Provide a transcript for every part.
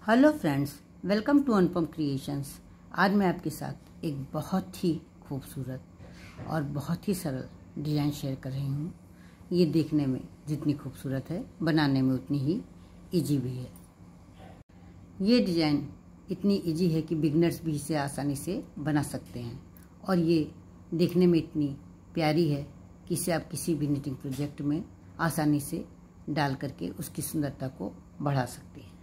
Hello friends, welcome to Anupam creations. आज मैं आपके साथ एक बहुत ही खूबसूरत और बहुत ही सरल डिज़ाइन शेयर कर रही हूँ। ये देखने में जितनी खूबसूरत है, बनाने में उतनी ही इजी भी है। ये डिज़ाइन इतनी इजी है कि बिगनर्स भी इसे आसानी से बना सकते हैं और ये देखने में इतनी प्यारी है कि इसे आप किसी भी निटिंग प्रोजेक्ट में आसानी से डाल करके उसकी सुंदरता को बढ़ा सकते हैं।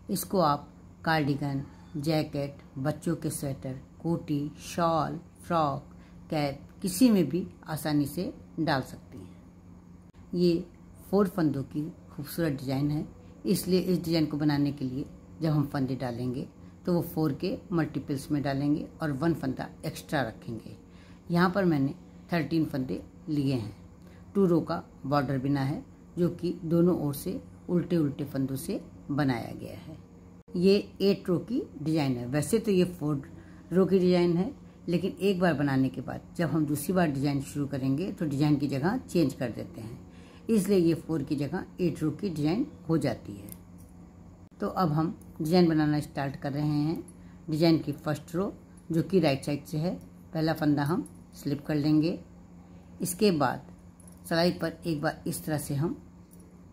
इसको आप कार्डिगन, जैकेट, बच्चों के स्वेटर, कोटी, शॉल, फ्रॉक, कैप किसी में भी आसानी से डाल सकती हैं। ये 4 फंदों की खूबसूरत डिज़ाइन है, इसलिए इस डिज़ाइन को बनाने के लिए जब हम फंदे डालेंगे तो वो 4 के मल्टीपल्स में डालेंगे और 1 फंदा एक्स्ट्रा रखेंगे। यहाँ पर मैंने 13 फंदे लिए हैं। 2 रो का बॉर्डर बिना है जो कि दोनों ओर से उल्टे उल्टे फंदों से बनाया गया है। ये 8 रो की डिज़ाइन है। वैसे तो ये 4 रो की डिज़ाइन है, लेकिन एक बार बनाने के बाद जब हम दूसरी बार डिज़ाइन शुरू करेंगे तो डिज़ाइन की जगह चेंज कर देते हैं, इसलिए ये 4 की जगह 8 रो की डिज़ाइन हो जाती है। तो अब हम डिज़ाइन बनाना स्टार्ट कर रहे हैं। डिज़ाइन की फर्स्ट रो जो कि राइट साइड से है, पहला फंदा हम स्लिप कर लेंगे। इसके बाद सिलाई पर एक बार इस तरह से हम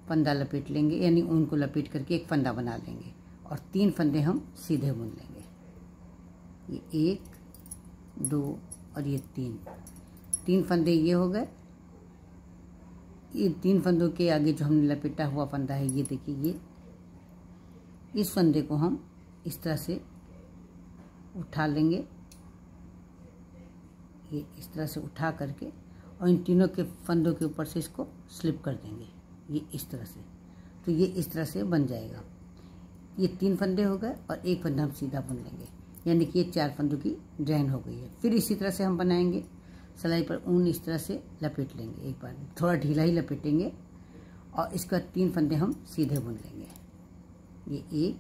फंदा लपेट लेंगे, यानी ऊन को लपेट करके एक फंदा बना लेंगे और 3 फंदे हम सीधे बुन लेंगे। ये 1, 2 और ये 3 फंदे ये हो गए। ये 3 फंदों के आगे जो हमने लपेटा हुआ फंदा है, ये देखिए, ये इस फंदे को हम इस तरह से उठा लेंगे, ये इस तरह से उठा करके, और इन तीनों के फंदों के ऊपर से इसको स्लिप कर देंगे, ये इस तरह से। तो ये इस तरह से बन जाएगा। ये 3 फंदे हो गए और एक फंदा हम सीधा बुन लेंगे, यानी कि ये 4 फंदों की डिज़ाइन हो गई है। फिर इसी तरह से हम बनाएंगे। सिलाई पर ऊन इस तरह से लपेट लेंगे, एक बार थोड़ा ढीला ही लपेटेंगे, और इसके बाद 3 फंदे हम सीधे बुन लेंगे। ये 1,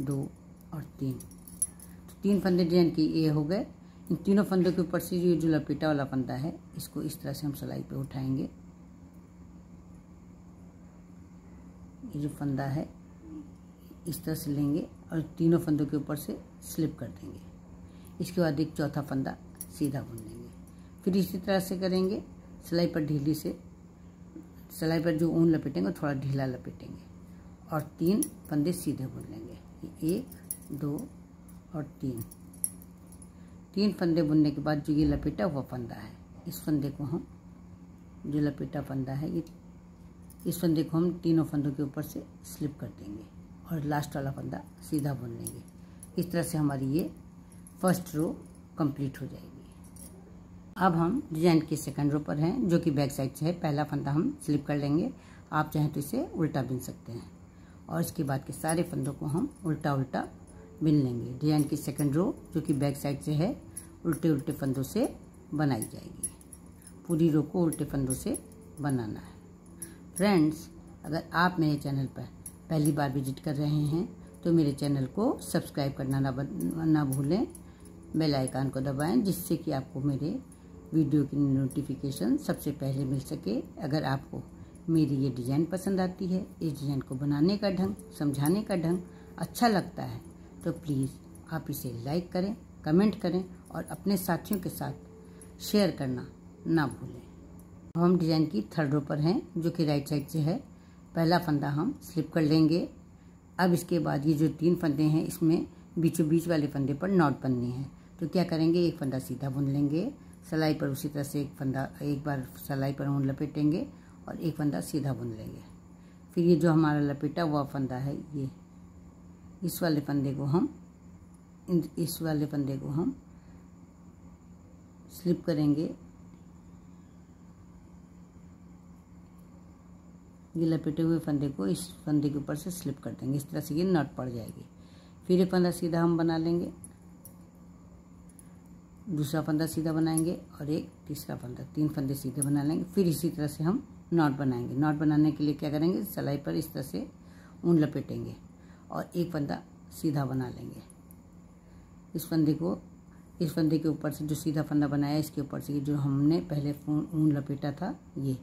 2 और 3। तो 3 फंदे डिज़ाइन के ये हो गए। इन तीनों फंदों के ऊपर से ये जो लपेटा वाला फंदा है, इसको इस तरह से हम सिलाई पे उठाएंगे। ये जो फंदा है इस तरह से लेंगे और तीनों फंदों के ऊपर से स्लिप कर देंगे। इसके बाद एक चौथा फंदा सीधा बुन लेंगे। फिर इसी तरह से करेंगे। सिलाई पर ढीली से, सिलाई पर जो ऊन लपेटेंगे थोड़ा ढीला लपेटेंगे और 3 फंदे सीधे बुन लेंगे। 1, 2 और 3 फंदे बुनने के बाद जो ये लपेटा हुआ फंदा है, इस फंदे को हम, जो लपेटा फंदा है, ये इस फंदे को हम तीनों फंदों के ऊपर से स्लिप कर देंगे और लास्ट वाला फंदा सीधा बुन लेंगे। इस तरह से हमारी ये फर्स्ट रो कंप्लीट हो जाएगी। अब हम डिज़ाइन की सेकंड रो पर हैं, जो कि बैक साइड से है। पहला फंदा हम स्लिप कर लेंगे, आप चाहें तो इसे उल्टा बिन सकते हैं, और इसके बाद के सारे फंदों को हम उल्टा उल्टा बिन लेंगे। डिज़ाइन की सेकंड रो जो कि बैक साइड से है, उल्टे उल्टे फंदों से बनाई जाएगी। पूरी रो को उल्टे फंदों से बनाना है। फ्रेंड्स, अगर आप मेरे चैनल पर पहली बार विजिट कर रहे हैं तो मेरे चैनल को सब्सक्राइब करना ना भूलें। बेल आइकन को दबाएं, जिससे कि आपको मेरे वीडियो की नोटिफिकेशन सबसे पहले मिल सके। अगर आपको मेरी ये डिज़ाइन पसंद आती है, इस डिज़ाइन को बनाने का ढंग, समझाने का ढंग अच्छा लगता है, तो प्लीज़ आप इसे लाइक करें, कमेंट करें और अपने साथियों के साथ शेयर करना ना भूलें। अब हम डिज़ाइन की थर्ड रो पर हैं, जो कि राइट साइड से है। पहला फंदा हम स्लिप कर लेंगे। अब इसके बाद ये जो 3 फंदे हैं, इसमें बीचों बीच वाले फंदे पर नॉट बननी है। तो क्या करेंगे, एक फंदा सीधा बुन लेंगे। सिलाई पर उसी तरह से एक बार सिलाई पर ऊन लपेटेंगे और एक फंदा सीधा बुन लेंगे। फिर ये जो हमारा लपेटा हुआ फंदा है, ये इस वाले फंदे को हम स्लिप करेंगे। ये लपेटे हुए फंदे को इस फंदे के ऊपर से स्लिप कर देंगे, इस तरह से ये नॉट पड़ जाएगी। फिर एक फंदा सीधा हम बना लेंगे, दूसरा फंदा सीधा बनाएंगे और एक तीसरा फंदा, 3 फंदे सीधे बना लेंगे। फिर इसी तरह से हम नॉट बनाएंगे। नॉट बनाने के लिए क्या करेंगे, सिलाई पर इस तरह से ऊन लपेटेंगे और एक फंदा सीधा बना लेंगे। इस फंदे के ऊपर से जो सीधा फंदा बनाया, इसके ऊपर से जो हमने पहले ऊन लपेटा था, ये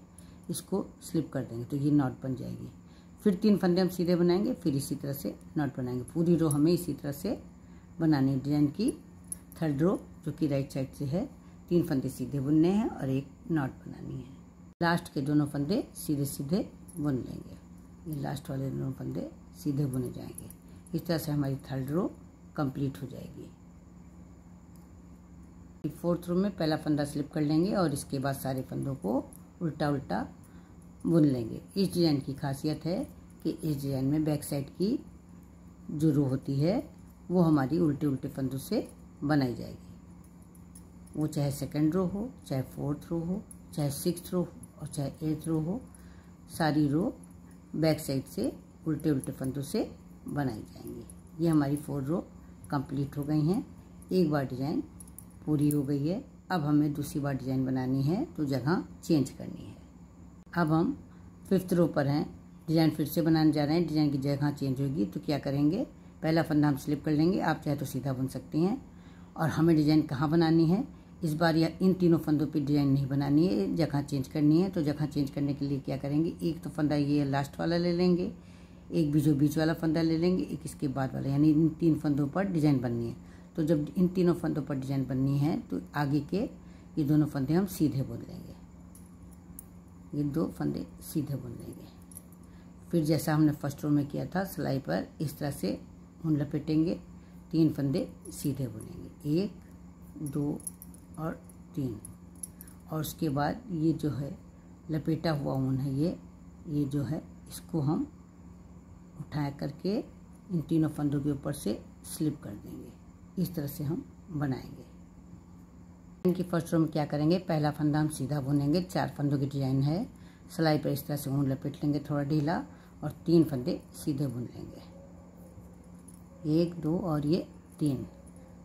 इसको स्लिप कर देंगे तो ये नॉट बन जाएगी। फिर 3 फंदे हम सीधे बनाएंगे, फिर इसी तरह से नॉट बनाएंगे। पूरी रो हमें इसी तरह से बनानी है। डिजाइन की 3rd रो जो कि राइट साइड से है, 3 फंदे सीधे बुनने हैं और एक नॉट बनानी है। लास्ट के दोनों फंदे सीधे सीधे बुन लेंगे। ये लास्ट वाले दोनों फंदे सीधे बुने जाएंगे। इस तरह से हमारी 3rd रो कंप्लीट हो जाएगी। 4th रो में पहला फंदा स्लिप कर लेंगे और इसके बाद सारे फंदों को उल्टा उल्टा बुन लेंगे। इस डिज़ाइन की खासियत है कि इस डिज़ाइन में बैक साइड की जो रो होती है वो हमारी उल्टे उल्टे फंदों से बनाई जाएगी। वो चाहे 2nd रो हो, चाहे 4th रो हो, चाहे 6th रो हो और चाहे 8th रो हो, सारी रो बैक साइड से उल्टे उल्टे फंदों से बनाई जाएंगी। ये हमारी 4 रो कंप्लीट हो गई हैं। एक बार डिज़ाइन पूरी हो गई है। अब हमें दूसरी बार डिज़ाइन बनानी है तो जगह चेंज करनी है। अब हम 5th रो पर हैं, डिज़ाइन फिर से बनाने जा रहे हैं। डिज़ाइन की जगह चेंज होगी तो क्या करेंगे, पहला फंदा हम स्लिप कर लेंगे। आप चाहे तो सीधा बुन सकती हैं। और हमें डिज़ाइन कहाँ बनानी है, इस बार या इन तीनों फंदों पे डिज़ाइन नहीं बनानी है, जगह चेंज करनी है। तो जगह चेंज करने के लिए क्या करेंगे, एक तो फंदा ये लास्ट वाला ले लेंगे, एक बीच वाला फंदा ले लेंगे, एक इसके बाद वाला, यानी इन 3 फंदों पर डिज़ाइन बननी है। तो जब इन तीनों फंदों पर डिज़ाइन बननी है तो आगे के ये दोनों फंदे हम सीधे बुन लेंगे। ये 2 फंदे सीधे बुन लेंगे। फिर जैसा हमने फर्स्ट रो में किया था, सिलाई पर इस तरह से ऊन लपेटेंगे, 3 फंदे सीधे बुनेंगे, 1 2 और 3। और उसके बाद ये जो है लपेटा हुआ ऊन है, ये जो है इसको हम उठा करके इन तीनों फंदों के ऊपर से स्लिप कर देंगे। इस तरह से हम बनाएंगे। इनकी फर्स्ट रो में क्या करेंगे, पहला फंदा हम सीधा बुनेंगे। 4 फंदों की डिज़ाइन है। सिलाई पर इस तरह से ऊन लपेट लेंगे थोड़ा ढीला और 3 फंदे सीधे बुन लेंगे, 1 2 और ये 3।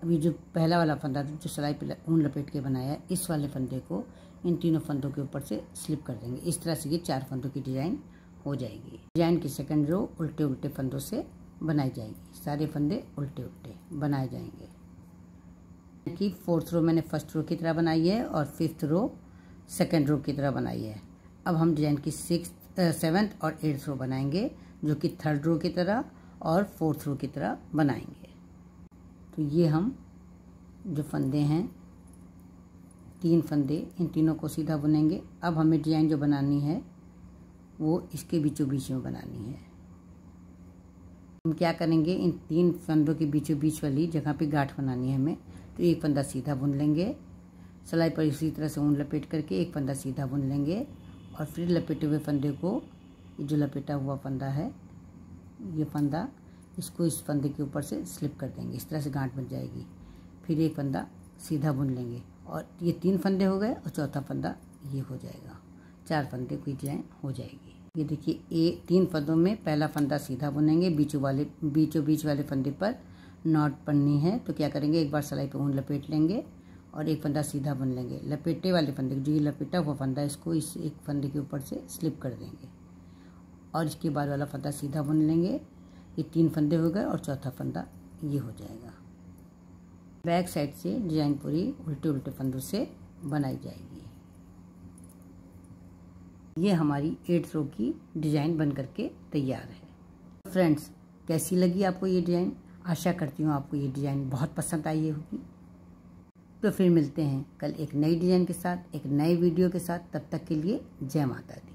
अभी जो पहला वाला फंदा जो सिलाई पर ऊन लपेट के बनाया है, इस वाले फंदे को इन तीनों फंदों के ऊपर से स्लिप कर देंगे। इस तरह से ये 4 फंदों की डिज़ाइन हो जाएगी। डिज़ाइन की 2nd रो उल्टे उल्टे फंदों से बनाई जाएगी। सारे फंदे उल्टे उल्टे बनाए जाएंगे। कि 4th रो मैंने 1st रो की तरह बनाई है और 5th रो 2nd रो की तरह बनाई है। अब हम डिज़ाइन की 7th और 8th रो बनाएंगे जो कि 3rd रो की तरह और 4th रो की तरह बनाएंगे। तो ये हम जो फंदे हैं, 3 फंदे, इन तीनों को सीधा बुनेंगे। अब हमें डिज़ाइन जो बनानी है वो इसके बीचों बीच में बनानी है। हम क्या करेंगे, इन 3 फंदों के बीचों बीच वाली जगह पे गांठ बनानी है हमें। तो एक फंदा सीधा बुन लेंगे, सिलाई पर इसी तरह से ऊन लपेट करके एक फंदा सीधा बुन लेंगे और फिर लपेटे हुए फंदे को, ये जो लपेटा हुआ फंदा है, ये फंदा, इसको इस फंदे के ऊपर से स्लिप कर देंगे। इस तरह से गांठ बन जाएगी। फिर एक फंदा सीधा बुन लेंगे और ये 3 फंदे हो गए और चौथा फंदा ये हो जाएगा। 4 फंदे की डिज़ाइन हो जाएगी। ये देखिए, 3 फंदों में पहला फंदा सीधा बुनेंगे, बीचों बीच वाले फंदे पर नॉट बननी है। तो क्या करेंगे, एक बार सिलाई पे ऊन लपेट लेंगे और एक फंदा सीधा बुन लेंगे। लपेटे वाले फंदे, जो ये लपेटा हुआ फंदा है, इसको इस एक फंदे के ऊपर से स्लिप कर देंगे और इसके बाद वाला फंदा सीधा बुन लेंगे। ये 3 फंदे हो गए और चौथा फंदा ये हो जाएगा। बैक साइड से डिज़ाइन पूरी उल्टे उल्टे फंदों से बनाई जाएगी। ये हमारी 8th रो की डिज़ाइन बन करके तैयार है। फ्रेंड्स, कैसी लगी आपको ये डिज़ाइन? आशा करती हूँ आपको ये डिज़ाइन बहुत पसंद आई होगी। तो फिर मिलते हैं कल एक नई डिज़ाइन के साथ, एक नए वीडियो के साथ। तब तक के लिए जय माता दी।